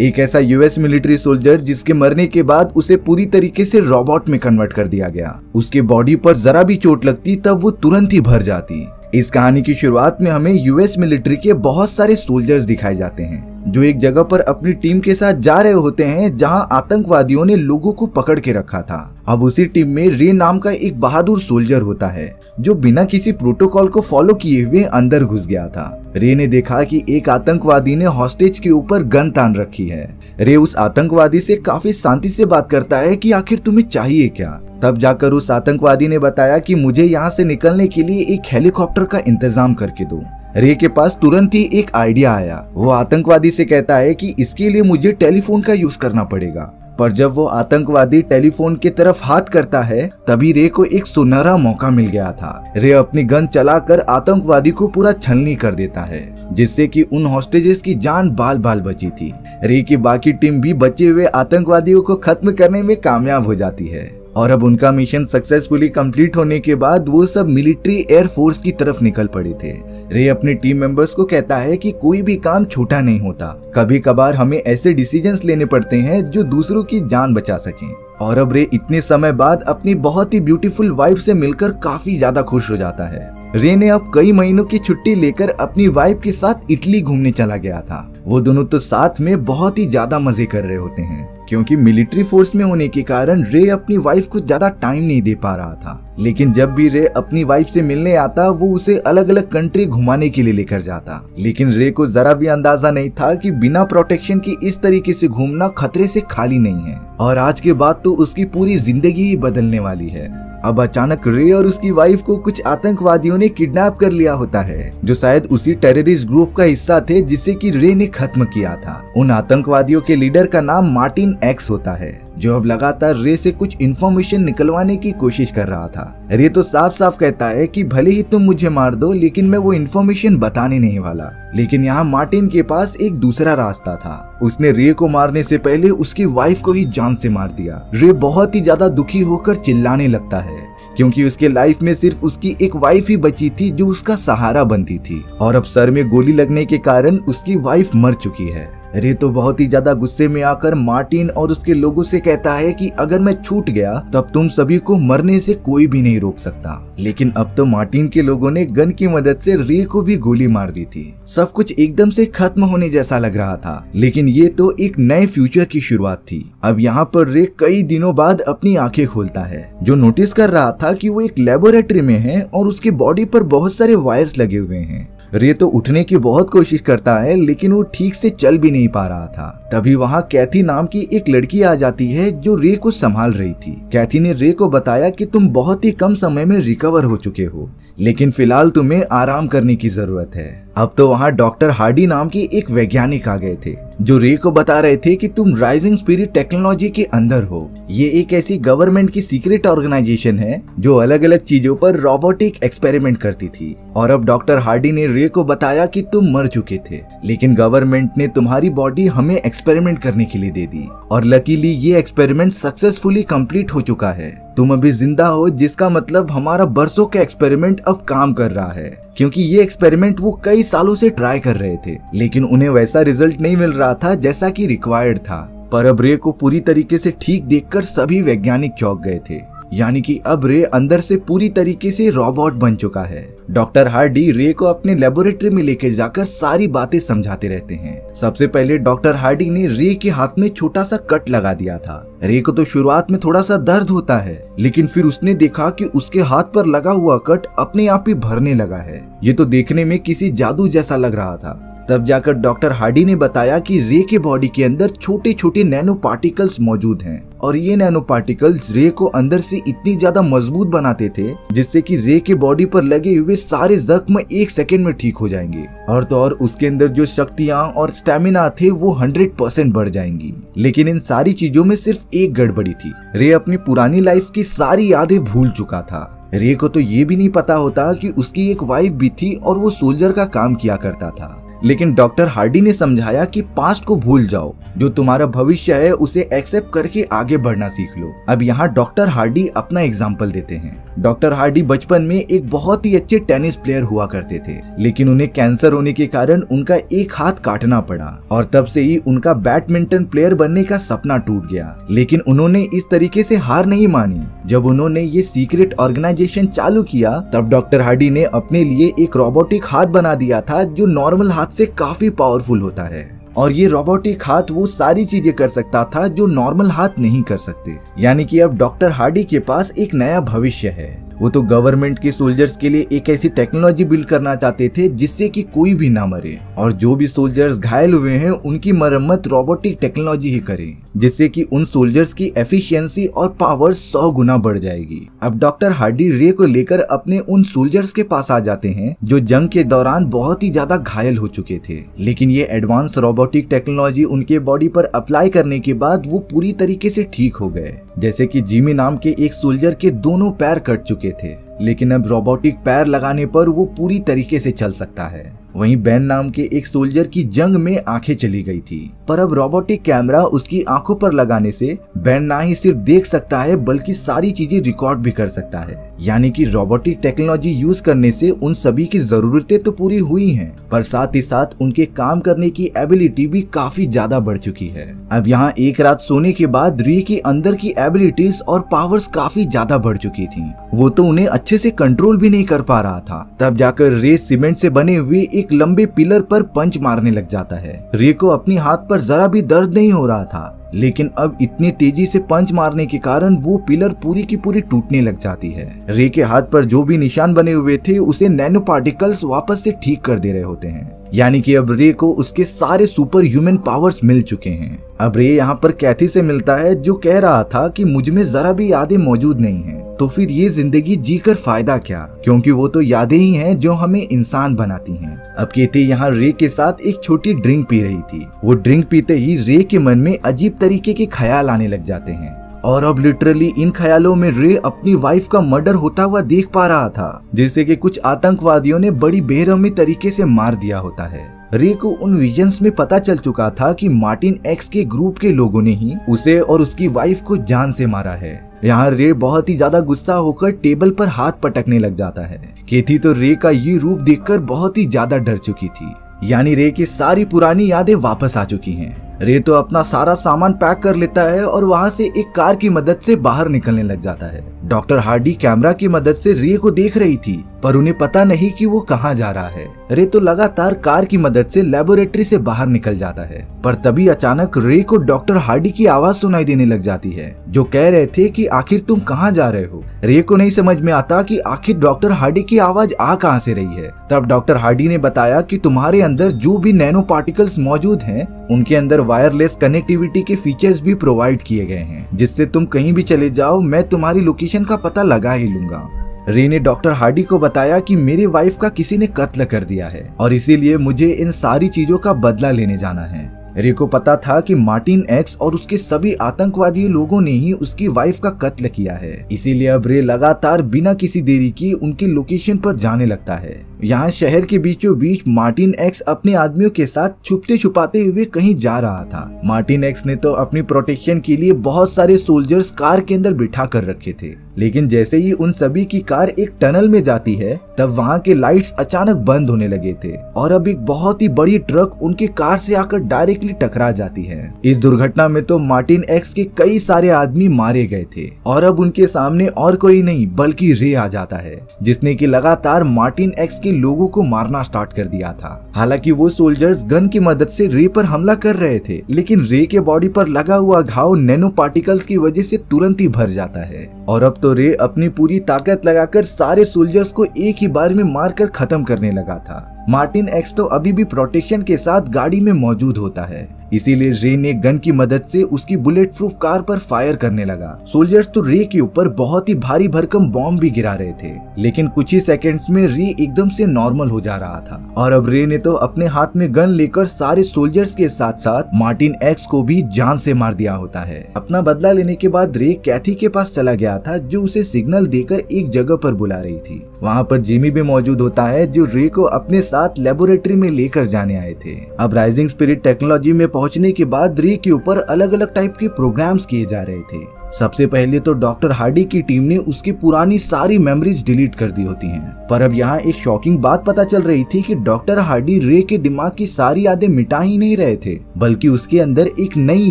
एक ऐसा US military soldier जिसके मरने के बाद उसे पूरी तरीके से रोबोट में कन्वर्ट कर दिया गया। उसके बॉडी पर जरा भी चोट लगती तब वो तुरंत ही भर जाती। इस कहानी की शुरुआत में हमें यूएस मिलिट्री के बहुत सारे सोल्जर्स दिखाए जाते हैं जो एक जगह पर अपनी टीम के साथ जा रहे होते हैं जहां आतंकवादियों ने लोगों को पकड़ के रखा था। अब उसी टीम में रे नाम का एक बहादुर सोल्जर होता है जो बिना किसी प्रोटोकॉल को फॉलो किए हुए अंदर घुस गया था। रे ने देखा कि एक आतंकवादी ने हॉस्टेज के ऊपर गन तान रखी है। रे उस आतंकवादी से काफी शांति से बात करता है कि आखिर तुम्हें चाहिए क्या। तब जाकर उस आतंकवादी ने बताया कि मुझे यहाँ से निकलने के लिए एक हेलीकॉप्टर का इंतजाम करके दो। रे के पास तुरंत ही एक आइडिया आया। वो आतंकवादी से कहता है कि इसके लिए मुझे टेलीफोन का यूज करना पड़ेगा। पर जब वो आतंकवादी टेलीफोन की तरफ हाथ करता है तभी रे को एक सुनहरा मौका मिल गया था। रे अपनी गन चलाकर आतंकवादी को पूरा छलनी कर देता है जिससे कि उन हॉस्टेजेस की जान बाल बाल बची थी। रे की बाकी टीम भी बचे हुए आतंकवादियों को खत्म करने में कामयाब हो जाती है और अब उनका मिशन सक्सेसफुली कंप्लीट होने के बाद वो सब मिलिट्री एयर फोर्स की तरफ निकल पड़े थे। रे अपने टीम मेंबर्स को कहता है कि कोई भी काम छोटा नहीं होता, कभी कभार हमें ऐसे डिसीजंस लेने पड़ते हैं जो दूसरों की जान बचा सकें। और अब रे इतने समय बाद अपनी बहुत ही ब्यूटीफुल वाइफ से मिलकर काफी ज्यादा खुश हो जाता है। रे ने अब कई महीनों की छुट्टी लेकर अपनी वाइफ के साथ इटली घूमने चला गया था। वो दोनों तो साथ में बहुत ही ज्यादा मजे कर रहे होते हैं क्योंकि मिलिट्री फोर्स में होने के कारण रे अपनी वाइफ को ज्यादा टाइम नहीं दे पा रहा था। लेकिन जब भी रे अपनी वाइफ से मिलने आता वो उसे अलग अलग कंट्री घुमाने के लिए लेकर जाता। लेकिन रे को जरा भी अंदाजा नहीं था कि बिना प्रोटेक्शन की इस तरीके से घूमना खतरे से खाली नहीं है और आज के बाद तो उसकी पूरी जिंदगी ही बदलने वाली है। अब अचानक रे और उसकी वाइफ को कुछ आतंकवादियों ने किडनैप कर लिया होता है जो शायद उसी टेररिस्ट ग्रुप का हिस्सा थे जिसे कि रे ने खत्म किया था। उन आतंकवादियों के लीडर का नाम मार्टिन एक्स होता है जो अब लगातार रे से कुछ इन्फॉर्मेशन निकलवाने की कोशिश कर रहा था। रे तो साफ साफ कहता है कि भले ही तुम मुझे मार दो लेकिन मैं वो इन्फॉर्मेशन बताने नहीं वाला। लेकिन यहाँ मार्टिन के पास एक दूसरा रास्ता था। उसने रे को मारने से पहले उसकी वाइफ को ही जान से मार दिया। रे बहुत ही ज्यादा दुखी होकर चिल्लाने लगता है क्योंकि उसके लाइफ में सिर्फ उसकी एक वाइफ ही बची थी जो उसका सहारा बनती थी और अब सर में गोली लगने के कारण उसकी वाइफ मर चुकी है। रे तो बहुत ही ज्यादा गुस्से में आकर मार्टिन और उसके लोगों से कहता है कि अगर मैं छूट गया तो अब तुम सभी को मरने से कोई भी नहीं रोक सकता। लेकिन अब तो मार्टिन के लोगों ने गन की मदद से रे को भी गोली मार दी थी। सब कुछ एकदम से खत्म होने जैसा लग रहा था लेकिन ये तो एक नए फ्यूचर की शुरुआत थी। अब यहाँ पर रे कई दिनों बाद अपनी आंखें खोलता है जो नोटिस कर रहा था कि वो एक लेबोरेटरी में है और उसके बॉडी पर बहुत सारे वायर्स लगे हुए हैं। रे तो उठने की बहुत कोशिश करता है लेकिन वो ठीक से चल भी नहीं पा रहा था। तभी वहाँ कैथी नाम की एक लड़की आ जाती है जो रे को संभाल रही थी। कैथी ने रे को बताया कि तुम बहुत ही कम समय में रिकवर हो चुके हो लेकिन फिलहाल तुम्हें आराम करने की जरूरत है। अब तो वहाँ डॉक्टर हार्डी नाम की एक वैज्ञानिक आ गए थे जो रे को बता रहे थे कि तुम राइजिंग स्पिरिट टेक्नोलॉजी के अंदर हो। ये एक ऐसी गवर्नमेंट की सीक्रेट ऑर्गेनाइजेशन है जो अलग अलग चीजों पर रोबोटिक एक्सपेरिमेंट करती थी। और अब डॉक्टर हार्डी ने रे को बताया कि तुम मर चुके थे लेकिन गवर्नमेंट ने तुम्हारी बॉडी हमें एक्सपेरिमेंट करने के लिए दे दी और लकीली ये एक्सपेरिमेंट सक्सेसफुली कंप्लीट हो चुका है। तुम अभी जिंदा हो जिसका मतलब हमारा बरसों का एक्सपेरिमेंट अब काम कर रहा है क्योंकि ये एक्सपेरिमेंट वो कई सालों से ट्राई कर रहे थे लेकिन उन्हें वैसा रिजल्ट नहीं मिल रहा था जैसा कि रिक्वायर्ड था। पर अब रे को पूरी तरीके से ठीक देखकर सभी वैज्ञानिक चौंक गए थे यानी कि अब रे अंदर से पूरी तरीके से रोबोट बन चुका है। डॉक्टर हार्डी रे को अपने लेबोरेटरी में लेके जाकर सारी बातें समझाते रहते हैं। सबसे पहले डॉक्टर हार्डी ने रे के हाथ में छोटा सा कट लगा दिया था। रे को तो शुरुआत में थोड़ा सा दर्द होता है लेकिन फिर उसने देखा कि उसके हाथ पर लगा हुआ कट अपने आप ही भरने लगा है। ये तो देखने में किसी जादू जैसा लग रहा था। तब जाकर डॉक्टर हार्डी ने बताया कि रे के बॉडी के अंदर छोटे छोटे नैनो पार्टिकल्स मौजूद हैं और ये नैनो पार्टिकल्स रे को अंदर से इतनी ज्यादा मजबूत बनाते थे जिससे कि रे के बॉडी पर लगे हुए सारे जख्म 1 सेकंड में ठीक हो जाएंगे और तो और उसके अंदर जो शक्तियां और स्टेमिना थे वो 100% बढ़ जाएंगी। लेकिन इन सारी चीजों में सिर्फ एक गड़बड़ी थी। रे अपनी पुरानी लाइफ की सारी यादें भूल चुका था। रे को तो ये भी नहीं पता होता कि उसकी एक वाइफ भी थी और वो सोल्जर का काम किया करता था। लेकिन डॉक्टर हार्डी ने समझाया कि पास्ट को भूल जाओ, जो तुम्हारा भविष्य है उसे एक्सेप्ट करके आगे बढ़ना सीख लो। अब यहाँ डॉक्टर हार्डी अपना एग्जाम्पल देते हैं। डॉक्टर हार्डी बचपन में एक बहुत ही अच्छे टेनिस प्लेयर हुआ करते थे, लेकिन उन्हें कैंसर होने के कारण उनका एक हाथ काटना पड़ा और तब से ही उनका बैडमिंटन प्लेयर बनने का सपना टूट गया। लेकिन उन्होंने इस तरीके से हार नहीं मानी। जब उन्होंने ये सीक्रेट ऑर्गेनाइजेशन चालू किया तब डॉक्टर हार्डी ने अपने लिए एक रोबोटिक हाथ बना दिया था जो नॉर्मल हाथ से काफी पावरफुल होता है, और ये रोबोटिक हाथ वो सारी चीजें कर सकता था जो नॉर्मल हाथ नहीं कर सकते। यानी कि अब डॉक्टर हार्डी के पास एक नया भविष्य है। वो तो गवर्नमेंट के सोल्जर्स के लिए एक ऐसी टेक्नोलॉजी बिल्ड करना चाहते थे जिससे कि कोई भी ना मरे, और जो भी सोल्जर्स घायल हुए हैं उनकी मरम्मत रोबोटिक टेक्नोलॉजी ही करे, जिससे कि उन सोल्जर्स की एफिशिएंसी और पावर 100 गुना बढ़ जाएगी। अब डॉक्टर हार्डी रे को लेकर अपने उन सोल्जर्स के पास आ जाते हैं जो जंग के दौरान बहुत ही ज्यादा घायल हो चुके थे, लेकिन ये एडवांस रोबोटिक टेक्नोलॉजी उनके बॉडी पर अप्लाई करने के बाद वो पूरी तरीके से ठीक हो गए। जैसे कि जिमी नाम के एक सोल्जर के दोनों पैर कट चुके थे, लेकिन अब रोबोटिक पैर लगाने पर वो पूरी तरीके से चल सकता है। वहीं बेन नाम के एक सोल्जर की जंग में आंखें चली गई थी, पर अब रोबोटिक कैमरा उसकी आंखों पर लगाने से बेन ना ही सिर्फ देख सकता है बल्कि सारी चीजें रिकॉर्ड भी कर सकता है। यानी कि रोबोटिक टेक्नोलॉजी यूज करने से उन सभी की जरूरतें तो पूरी हुई हैं, पर साथ ही साथ उनके काम करने की एबिलिटी भी काफी ज्यादा बढ़ चुकी है। अब यहाँ एक रात सोने के बाद री के अंदर की एबिलिटीज और पावर्स काफी ज्यादा बढ़ चुकी थी। वो तो उन्हें अच्छे से कंट्रोल भी नहीं कर पा रहा था। तब जाकर रे सीमेंट से बने हुए एक लंबे पिलर पर पंच मारने लग जाता है। रे को अपनी हाथ पर जरा भी दर्द नहीं हो रहा था, लेकिन अब इतनी तेजी से पंच मारने के कारण वो पिलर पूरी की पूरी टूटने लग जाती है। रे के हाथ पर जो भी निशान बने हुए थे उसे नैनो पार्टिकल्स वापस से ठीक कर दे रहे होते हैं। यानी कि अब रे को उसके सारे सुपर ह्यूमन पावर्स मिल चुके हैं। अब रे यहाँ पर कैथी से मिलता है जो कह रहा था कि मुझ में जरा भी यादें मौजूद नहीं हैं, तो फिर ये जिंदगी जीकर फायदा क्या, क्योंकि वो तो यादें ही हैं जो हमें इंसान बनाती हैं। अब कैथी यहाँ रे के साथ एक छोटी ड्रिंक पी रही थी। वो ड्रिंक पीते ही रे के मन में अजीब तरीके के ख्याल आने लग जाते हैं, और अब लिटरली इन ख्यालों में रे अपनी वाइफ का मर्डर होता हुआ देख पा रहा था, जिससे कि कुछ आतंकवादियों ने बड़ी बेरहमी तरीके से मार दिया होता है। रे को उन विजन्स में पता चल चुका था कि मार्टिन एक्स के ग्रुप के लोगों ने ही उसे और उसकी वाइफ को जान से मारा है। यहाँ रे बहुत ही ज्यादा गुस्सा होकर टेबल पर हाथ पटकने लग जाता है। कैथी तो रे का ये रूप देखकर बहुत ही ज्यादा डर चुकी थी। यानी रे की सारी पुरानी यादें वापस आ चुकी हैं। रे तो अपना सारा सामान पैक कर लेता है और वहाँ से एक कार की मदद से बाहर निकलने लग जाता है। डॉक्टर हार्डी कैमरा की मदद से रे को देख रही थी, पर उन्हें पता नहीं कि वो कहाँ जा रहा है। रे तो लगातार कार की मदद से लेबोरेटरी से बाहर निकल जाता है, पर तभी अचानक रे को डॉक्टर हार्डी की आवाज सुनाई देने लग जाती है, जो कह रहे थे कि आखिर तुम कहाँ जा रहे हो। रे को नहीं समझ में आता कि आखिर डॉक्टर हार्डी की आवाज आ कहाँ से रही है। तब डॉक्टर हार्डी ने बताया कि तुम्हारे अंदर जो भी नैनो पार्टिकल्स मौजूद हैं, उनके अंदर वायरलेस कनेक्टिविटी के फीचर्स भी प्रोवाइड किए गए हैं, जिससे तुम कहीं भी चले जाओ मैं तुम्हारी लोकेशन का पता लगा ही लूंगा। रे ने डॉक्टर हार्डी को बताया कि मेरी वाइफ का किसी ने कत्ल कर दिया है और इसीलिए मुझे इन सारी चीजों का बदला लेने जाना है। रे को पता था कि मार्टिन एक्स और उसके सभी आतंकवादी लोगों ने ही उसकी वाइफ का कत्ल किया है, इसीलिए अब रे लगातार बिना किसी देरी की उनकी लोकेशन पर जाने लगता है। यहाँ शहर के बीचों बीच मार्टिन एक्स अपने आदमियों के साथ छुपते छुपाते हुए कहीं जा रहा था। मार्टिन एक्स ने तो अपनी प्रोटेक्शन के लिए बहुत सारे सोल्जर्स कार के अंदर बिठा कर रखे थे, लेकिन जैसे ही उन सभी की कार एक टनल में जाती है तब वहाँ के लाइट्स अचानक बंद होने लगे थे और अब एक बहुत ही बड़ी ट्रक उनके कार से आकर डायरेक्टली टकरा जाती है। इस दुर्घटना में तो मार्टिन एक्स के कई सारे आदमी मारे गए थे और अब उनके सामने और कोई नहीं बल्कि रे आ जाता है, जिसने कि लगातार मार्टिन एक्स के लोगों को मारना स्टार्ट कर दिया था। हालांकि वो सोल्जर्स गन की मदद से रे पर हमला कर रहे थे, लेकिन रे के बॉडी पर लगा हुआ घाव नैनो पार्टिकल्स की वजह से तुरंत ही भर जाता है और अब तो रे अपनी पूरी ताकत लगाकर सारे सोल्जर्स को एक ही बार में मारकर खत्म करने लगा था। मार्टिन एक्स तो अभी भी प्रोटेक्शन के साथ गाड़ी में मौजूद होता है, इसीलिए रे ने गन की मदद से उसकी बुलेट प्रूफ कार पर फायर करने लगा। सोल्जर्स तो रे के ऊपर बहुत ही भारी भरकम बॉम्ब भी गिरा रहे थे, लेकिन कुछ ही सेकंड्स में रे एकदम से नॉर्मल हो जा रहा था और अब रे ने तो अपने हाथ में गन लेकर सारे सोल्जर्स के साथ साथ मार्टिन एक्स को भी जान से मार दिया होता है। अपना बदला लेने के बाद रे कैथी के पास चला गया था, जो उसे सिग्नल देकर एक जगह पर बुला रही थी। वहाँ पर जिमी भी मौजूद होता है, जो रे को अपने साथ लेबोरेटरी में लेकर जाने आए थे। अब राइजिंग स्पिरिट टेक्नोलॉजी में पहुंचने के बाद रे के ऊपर अलग अलग टाइप के प्रोग्राम्स किए जा रहे थे। सबसे पहले तो डॉक्टर हार्डी की टीम ने उसकी पुरानी सारी मेमोरीज डिलीट कर दी होती हैं। पर अब यहाँ एक शॉकिंग बात पता चल रही थी कि डॉक्टर हार्डी रे के दिमाग की सारी यादें मिटा ही नहीं रहे थे, बल्कि उसके अंदर एक नई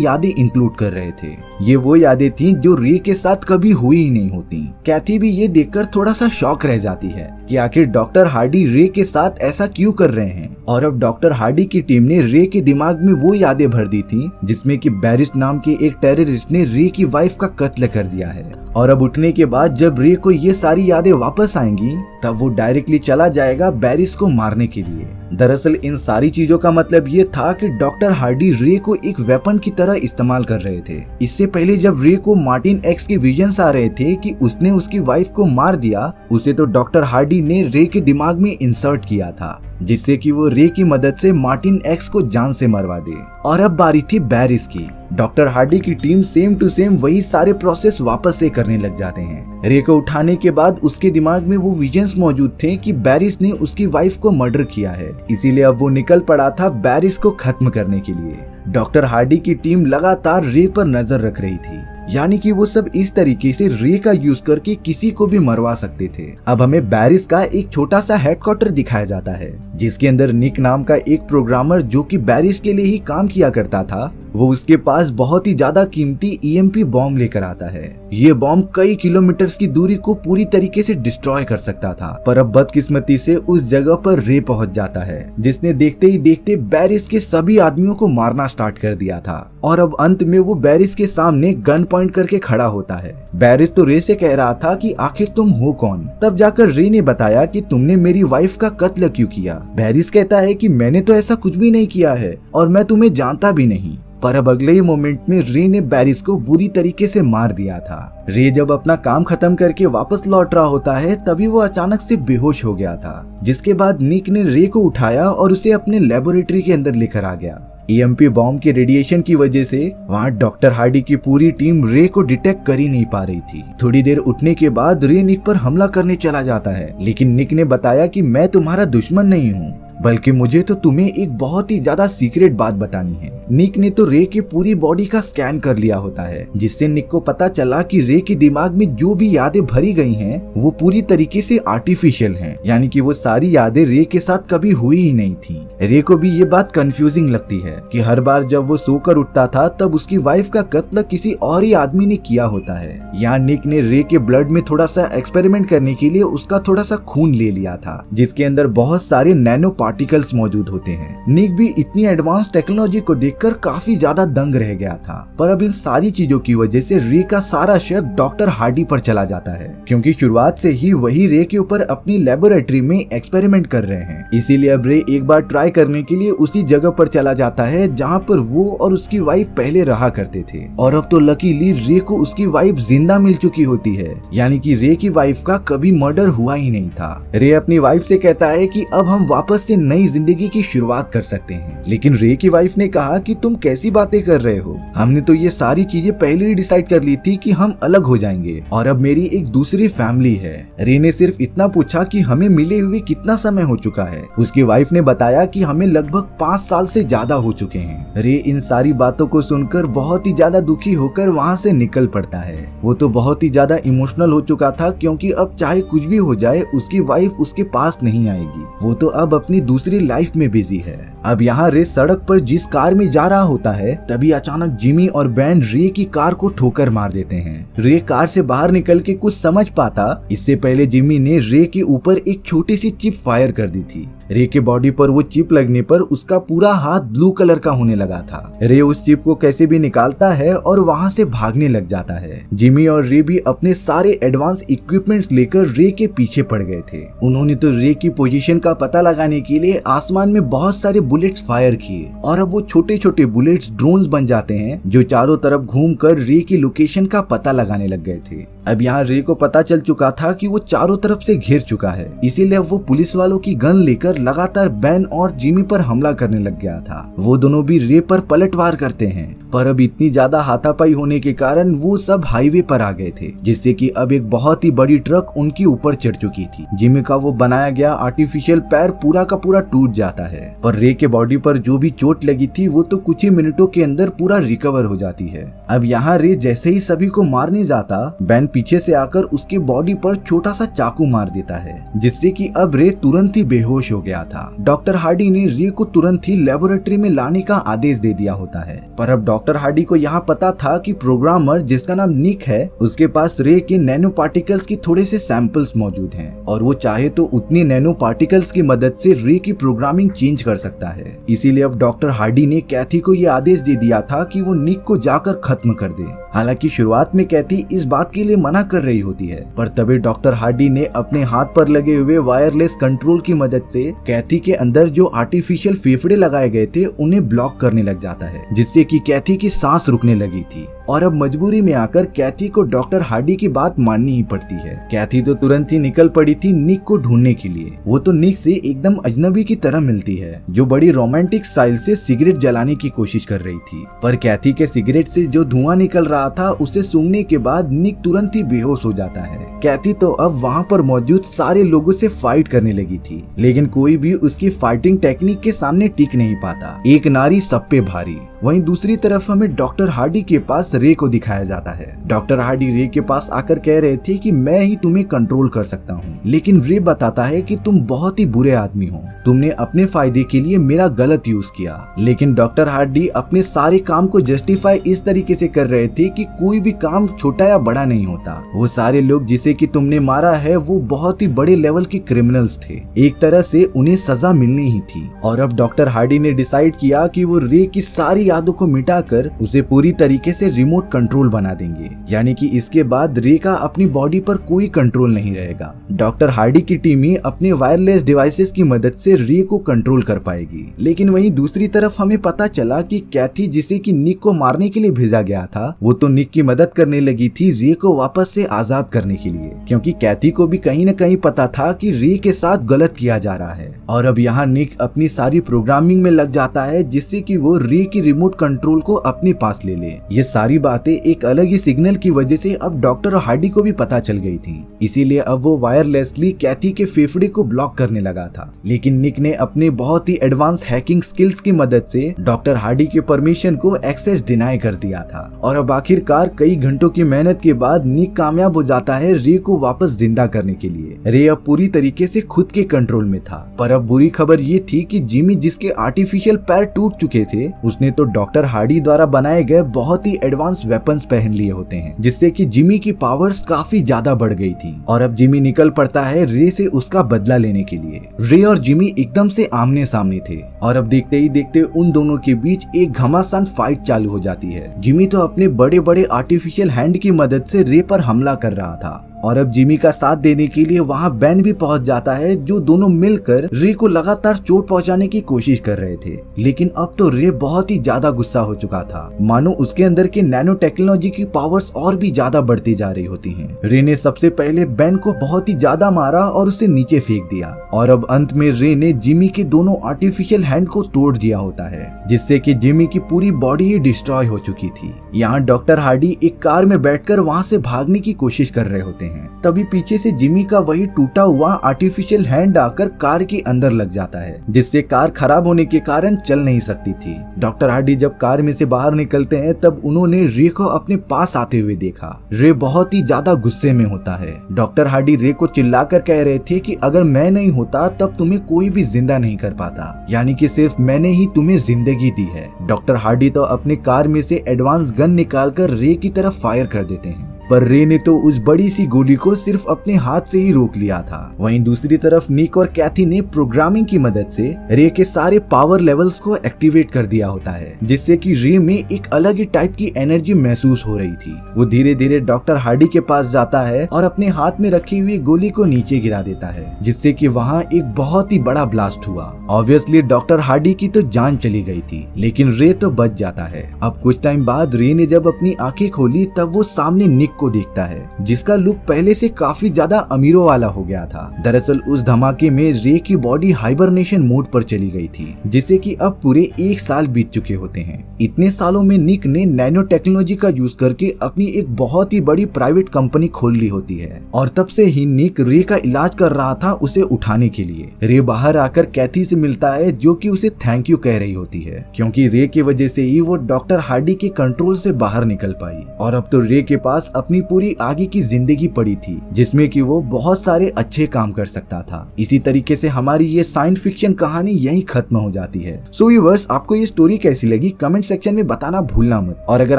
यादें इंक्लूड कर रहे थे। ये वो यादें थी जो रे के साथ कभी हुई ही नहीं होती। कैथी भी ये देखकर थोड़ा सा शॉक रह जाती है कि आखिर डॉक्टर हार्डी रे के साथ ऐसा क्यों कर रहे हैं। और अब डॉक्टर हार्डी की टीम ने रे के दिमाग में वो यादें भर दी थी जिसमें कि बैरिस नाम के एक टेररिस्ट ने रे की वाइफ का कत्ल कर दिया है। और अब उठने के बाद जब रे को ये सारी यादें वापस आएंगी तब वो डायरेक्टली चला जाएगा बैरिस को मारने के लिए। दरअसल इन सारी चीजों का मतलब ये था कि डॉक्टर हार्डी रे को एक वेपन की तरह इस्तेमाल कर रहे थे। इससे पहले जब रे को मार्टिन एक्स के विजन्स आ रहे थे कि उसने उसकी वाइफ को मार दिया, उसे तो डॉक्टर हार्डी ने रे के दिमाग में इंसर्ट किया था जिससे कि वो रे की मदद से मार्टिन एक्स को जान से मरवा दे। और अब बारी थी बैरिस की। डॉक्टर हार्डी की टीम सेम टू सेम वही सारे प्रोसेस वापस से करने लग जाते हैं। रे को उठाने के बाद उसके दिमाग में वो विजन्स मौजूद थे कि बैरिस ने उसकी वाइफ को मर्डर किया है, इसीलिए अब वो निकल पड़ा था बैरिस को खत्म करने के लिए। डॉक्टर हार्डी की टीम लगातार रे पर नजर रख रही थी, यानी कि वो सब इस तरीके से रे का यूज करके किसी को भी मरवा सकते थे। अब हमें बैरिस का एक छोटा सा हेडक्वार्टर दिखाया जाता है जिसके अंदर निक नाम का एक प्रोग्रामर जो कि बैरिस के लिए ही काम किया करता था, वो उसके पास बहुत ही ज्यादा कीमती EMP बॉम्ब लेकर आता है। ये बॉम्ब कई किलोमीटर की दूरी को पूरी तरीके से डिस्ट्रॉय कर सकता था, पर अब बदकिस्मती से उस जगह पर रे पहुंच जाता है जिसने देखते ही देखते बैरिस के सभी आदमियों को मारना स्टार्ट कर दिया था। और अब अंत में वो बैरिस के सामने गन पॉइंट करके खड़ा होता है। बैरिस तो रे से कह रहा था कि आखिर तुम हो कौन। तब जाकर रे ने बताया कि तुमने मेरी वाइफ का कत्ल क्यों किया। बैरिस कहता है कि मैंने तो ऐसा कुछ भी नहीं किया है और मैं तुम्हें जानता भी नहीं। पर अब अगले ही मोमेंट में रे ने बैरिस को बुरी तरीके से मार दिया था। रे जब अपना काम खत्म करके वापस लौट रहा होता है तभी वो अचानक से बेहोश हो गया था, जिसके बाद निक ने रे को उठाया और उसे अपने लेबोरेटरी के अंदर लेकर आ गया। EMP बॉम्ब के रेडिएशन की वजह से वहाँ डॉक्टर हार्डी की पूरी टीम रे को डिटेक्ट कर ही नहीं पा रही थी। थोड़ी देर उठने के बाद रे निक पर हमला करने चला जाता है, लेकिन निक ने बताया कि मैं तुम्हारा दुश्मन नहीं हूँ, बल्कि मुझे तो तुम्हें एक बहुत ही ज्यादा सीक्रेट बात बतानी है। निक ने तो रे की पूरी बॉडी का स्कैन कर लिया होता है, जिससे निक को पता चला कि रे के दिमाग में जो भी यादें भरी गई हैं, वो पूरी तरीके से आर्टिफिशियल हैं, यानी कि वो सारी यादें रे के साथ कभी हुई ही नहीं थी। रे को भी ये बात कंफ्यूजिंग लगती है कि हर बार जब वो सोकर उठता था तब उसकी वाइफ का कत्ल किसी और ही आदमी ने किया होता है। यहाँ निक ने रे के ब्लड में थोड़ा सा एक्सपेरिमेंट करने के लिए उसका थोड़ा सा खून ले लिया था, जिसके अंदर बहुत सारे नैनो पार्टिकल्स मौजूद होते हैं। निक भी इतनी एडवांस टेक्नोलॉजी को देखकर काफी ज्यादा दंग रह गया था। पर अब इन सारी चीजों की वजह से रे का सारा शक डॉक्टर हार्डी पर चला जाता है, क्योंकि शुरुआत से ही वही रे के ऊपर अपनी लेबोरेटरी में एक्सपेरिमेंट कर रहे हैं। इसीलिए अब रे एक बार ट्राई करने के लिए उसी जगह पर चला जाता है जहाँ पर वो और उसकी वाइफ पहले रहा करते थे। और अब तो लकीली रे को उसकी वाइफ जिंदा मिल चुकी होती है, यानी कि रे की वाइफ का कभी मर्डर हुआ ही नहीं था। रे अपनी वाइफ से कहता है कि अब हम वापस से नई जिंदगी की शुरुआत कर सकते हैं, लेकिन रे की वाइफ ने कहा कि तुम कैसी बातें कर रहे हो, हमने तो ये सारी चीजें पहले ही डिसाइड कर ली थी कि हम अलग हो जाएंगे और अब मेरी एक दूसरी फैमिली है। रे ने सिर्फ इतना पूछा कि हमें मिले हुए कितना समय हो चुका है। उसकी वाइफ ने बताया कि हमें लगभग 5 साल से ज्यादा हो चुके हैं। रे इन सारी बातों को सुनकर बहुत ही ज्यादा दुखी होकर वहाँ से निकल पड़ता है। वो तो बहुत ही ज्यादा इमोशनल हो चुका था, क्योंकि अब चाहे कुछ भी हो जाए उसकी वाइफ उसके पास नहीं आएगी। वो तो अब अपनी दूसरी लाइफ में बिजी है। अब यहाँ रे सड़क पर जिस कार में जा रहा होता है तभी अचानक जिमी और बैन रे की कार को ठोकर मार देते हैं। रे कार से बाहर निकल के कुछ समझ पाता इससे पहले जिमी ने रे के ऊपर एक छोटी सी चिप फायर कर दी थी। रे के बॉडी पर वो चिप लगने पर उसका पूरा हाथ ब्लू कलर का होने लगा था। रे उस चिप को कैसे भी निकालता है और वहाँ से भागने लग जाता है। जिमी और रे भी अपने सारे एडवांस इक्विपमेंट्स लेकर रे के पीछे पड़ गए थे। उन्होंने तो रे की पोजीशन का पता लगाने के लिए आसमान में बहुत सारे बुलेट्स फायर किए और अब वो छोटे छोटे बुलेट्स ड्रोन्स बन जाते हैं जो चारों तरफ घूमकर रे की लोकेशन का पता लगाने लग गए थे। अब यहाँ रे को पता चल चुका था कि वो चारों तरफ से घिर चुका है, इसीलिए वो पुलिस वालों की गन लेकर लगातार बैन और जिमी पर हमला करने लग गया था। वो दोनों भी रे पर पलटवार करते हैं, पर अब इतनी ज्यादा हाथापाई होने के कारण वो सब हाईवे पर आ गए थे, जिससे कि अब एक बहुत ही बड़ी ट्रक उनके ऊपर चढ़ चुकी थी। जिमी का वो बनाया गया आर्टिफिशियल पैर पूरा का पूरा टूट जाता है, पर रे के बॉडी पर जो भी चोट लगी थी वो तो कुछ ही मिनटों के अंदर पूरा रिकवर हो जाती है। अब यहाँ रे जैसे ही सभी को मारने जाता, बेन पीछे से आकर उसके बॉडी पर छोटा सा चाकू मार देता है, जिससे कि अब रे तुरंत ही बेहोश हो गया था। डॉक्टर हार्डी ने रे को तुरंत ही लेबोरेटरी में लाने का आदेश दे दिया होता है, पर अब डॉक्टर हार्डी को यहाँ पता था कि प्रोग्रामर जिसका नाम निक है उसके पास रे के नैनो पार्टिकल्स की थोड़े से सैंपल्स मौजूद हैं और वो चाहे तो उतनी नैनो पार्टिकल्स की मदद से रे की प्रोग्रामिंग चेंज कर सकता है। इसीलिए अब डॉक्टर हार्डी ने कैथी को ये आदेश दे दिया था कि वो निक को जाकर खत्म कर दे। हालांकि शुरुआत में कैथी इस बात के लिए मना कर रही होती है, पर तभी डॉक्टर हार्डी ने अपने हाथ पर लगे हुए वायरलेस कंट्रोल की मदद से कैथी के अंदर जो आर्टिफिशियल फेफड़े लगाए गए थे उन्हें ब्लॉक करने लग जाता है, जिससे कि कैथी की सांस रुकने लगी थी। और अब मजबूरी में आकर कैथी को डॉक्टर हार्डी की बात माननी ही पड़ती है। कैथी तो तुरंत ही निकल पड़ी थी निक को ढूंढने के लिए। वो तो निक से एकदम अजनबी की तरह मिलती है, जो बड़ी रोमांटिक स्टाइल से सिगरेट जलाने की कोशिश कर रही थी, पर कैथी के सिगरेट से जो धुआं निकल रहा था उसे सूंघने के बाद निक तुरंत ही बेहोश हो जाता है। कैथी तो अब वहाँ पर मौजूद सारे लोगों से फाइट करने लगी थी, लेकिन कोई भी उसकी फाइटिंग टेक्निक के सामने टिक नहीं पाता। एक नारी सब पे भारी। वहीं दूसरी तरफ हमें डॉक्टर हार्डी के पास रे को दिखाया जाता है। डॉक्टर हार्डी रे के पास आकर कह रहे थे कि मैं ही तुम्हें कंट्रोल कर सकता हूँ, लेकिन रे बताता है कि तुम बहुत ही बुरे आदमी हो, तुमने अपने फायदे के लिए मेरा गलत यूज किया। लेकिन डॉक्टर हार्डी अपने सारे काम को जस्टिफाई इस तरीके से कर रहे थे कि कोई भी काम छोटा या बड़ा नहीं होता। वो सारे लोग जिसे कि तुमने मारा है वो बहुत ही बड़े लेवल के क्रिमिनल्स थे, एक तरह से उन्हें सजा मिलनी ही थी। और अब डॉक्टर हार्डी ने डिसाइड किया कि वो रे की सारी यादों को मिटाकर उसे पूरी तरीके से रिमोट कंट्रोल बना देंगे, यानी कि इसके बाद रे का अपनी बॉडी पर कोई कंट्रोल नहीं रहेगा। डॉक्टर हार्डी की टीम ही अपने वायरलेस डिवाइसेस की मदद से रे को कंट्रोल कर पाएगी। लेकिन वहीं दूसरी तरफ हमें पता चला कि कैथी जिसे कि निक को मारने के लिए भेजा गया था, वो तो निक की मदद करने लगी थी रे को वापस से आजाद करने के लिए, क्योंकि कैथी को भी कहीं न कहीं पता था कि रे के साथ गलत किया जा रहा है। और अब यहाँ निक अपनी सारी प्रोग्रामिंग में लग जाता है, जिससे कि वो रे की रिमोट कंट्रोल को अपने पास ले ले। ये सारी बातें एक अलग ही सिग्नल की वजह से अब डॉक्टर हार्डी को भी पता चल गई थी, इसीलिए अब वो वायरलेसली कैथी के फेफड़े को ब्लॉक करने लगा था। लेकिन निक ने अपने बहुत ही एडवांस हैकिंग स्किल्स की मदद से डॉक्टर हार्डी के परमिशन को एक्सेस डिनाई कर दिया था। और अब आखिरकार कई घंटों की मेहनत के बाद निक कामयाब हो जाता है रे को वापस जिंदा करने के लिए। रे अब पूरी तरीके से खुद के कंट्रोल में था। पर अब बुरी खबर ये थी कि जिमी जिसके आर्टिफिशियल पैर टूट चुके थे, उसने तो डॉक्टर हार्डी द्वारा बनाए गए बहुत ही एडवांस वेपन्स पहन लिए होते हैं, जिससे कि जिमी की पावर्स काफी ज्यादा बढ़ गई थी। और अब जिमी निकल पड़ता है रे से उसका बदला लेने के लिए। रे और जिमी एकदम से आमने सामने थे और अब देखते ही देखते उन दोनों के बीच एक घमासान फाइट चालू हो जाती है। जिमी तो अपने बड़े बड़े आर्टिफिशियल हैंड की मदद से रे पर हमला कर रहा था और अब जिमी का साथ देने के लिए वहाँ बेन भी पहुंच जाता है, जो दोनों मिलकर रे को लगातार चोट पहुंचाने की कोशिश कर रहे थे। लेकिन अब तो रे बहुत ही ज्यादा गुस्सा हो चुका था, मानो उसके अंदर के नैनो टेक्नोलॉजी की पावर्स और भी ज्यादा बढ़ती जा रही होती हैं। रे ने सबसे पहले बेन को बहुत ही ज्यादा मारा और उसे नीचे फेंक दिया और अब अंत में रे ने जिमी के दोनों आर्टिफिशियल हैंड को तोड़ दिया होता है, जिससे कि जिमी की पूरी बॉडी ही डिस्ट्रॉय हो चुकी थी। यहाँ डॉक्टर हार्डी एक कार में बैठकर वहाँ से भागने की कोशिश कर रहे होते हैं। तभी पीछे से जिमी का वही टूटा हुआ आर्टिफिशियल हैंड आकर कार के अंदर लग जाता है, जिससे कार खराब होने के कारण चल नहीं सकती थी। डॉक्टर हार्डी जब कार में से बाहर निकलते हैं तब उन्होंने रे को अपने पास आते हुए देखा। रे बहुत ही ज्यादा गुस्से में होता है। डॉक्टर हार्डी रे को चिल्लाकर कह रहे थे कि अगर मैं नहीं होता तब तुम्हें कोई भी जिंदा नहीं कर पाता, यानी कि सिर्फ मैंने ही तुम्हें जिंदगी दी है। डॉक्टर हार्डी तो अपने कार में से एडवांस गन निकालकर रे की तरफ फायर कर देते हैं, पर रे ने तो उस बड़ी सी गोली को सिर्फ अपने हाथ से ही रोक लिया था। वहीं दूसरी तरफ निक और कैथी ने प्रोग्रामिंग की मदद से रे के सारे पावर लेवल्स को एक्टिवेट कर दिया होता है, जिससे कि रे में एक अलग ही टाइप की एनर्जी महसूस हो रही थी। वो धीरे धीरे डॉक्टर हार्डी के पास जाता है और अपने हाथ में रखी हुई गोली को नीचे गिरा देता है, जिससे कि वहाँ एक बहुत ही बड़ा ब्लास्ट हुआ। ऑब्वियसली डॉक्टर हार्डी की तो जान चली गई थी, लेकिन रे तो बच जाता है। अब कुछ टाइम बाद रे ने जब अपनी आंखें खोली तब वो सामने निक निक को देखता है, जिसका लुक पहले से काफी ज्यादा अमीरों वाला हो गया था। दरअसल उस धमाके में रे की बॉडी हाइबरनेशन मोड पर चली गई थी, जिससे कि अब पूरे 1 साल बीत चुके होते हैं। इतने सालों में निक ने नैनो टेक्नोलॉजी का यूज करके अपनी एक बहुत ही बड़ी प्राइवेट कंपनी खोल ली होती है, और तब से ही निक रे का इलाज कर रहा था उसे उठाने के लिए। रे बाहर आकर कैथी से मिलता है, जो कि उसे थैंक यू कह रही होती है, क्योंकि रे की वजह से ही वो डॉक्टर हार्डी के कंट्रोल से बाहर निकल पाई। और अब तो रे के पास अपनी पूरी आगे की जिंदगी पड़ी थी, जिसमें कि वो बहुत सारे अच्छे काम कर सकता था। इसी तरीके से हमारी ये साइंस फिक्शन कहानी यहीं खत्म हो जाती है। सो व्यूअर्स, आपको ये स्टोरी कैसी लगी कमेंट सेक्शन में बताना भूलना मत। और अगर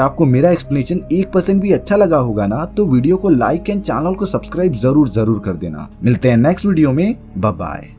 आपको मेरा एक्सप्लेनेशन 1% भी अच्छा लगा होगा ना, तो वीडियो को लाइक एंड चैनल को सब्सक्राइब जरूर कर देना। मिलते हैं नेक्स्ट वीडियो में, बाय बाय।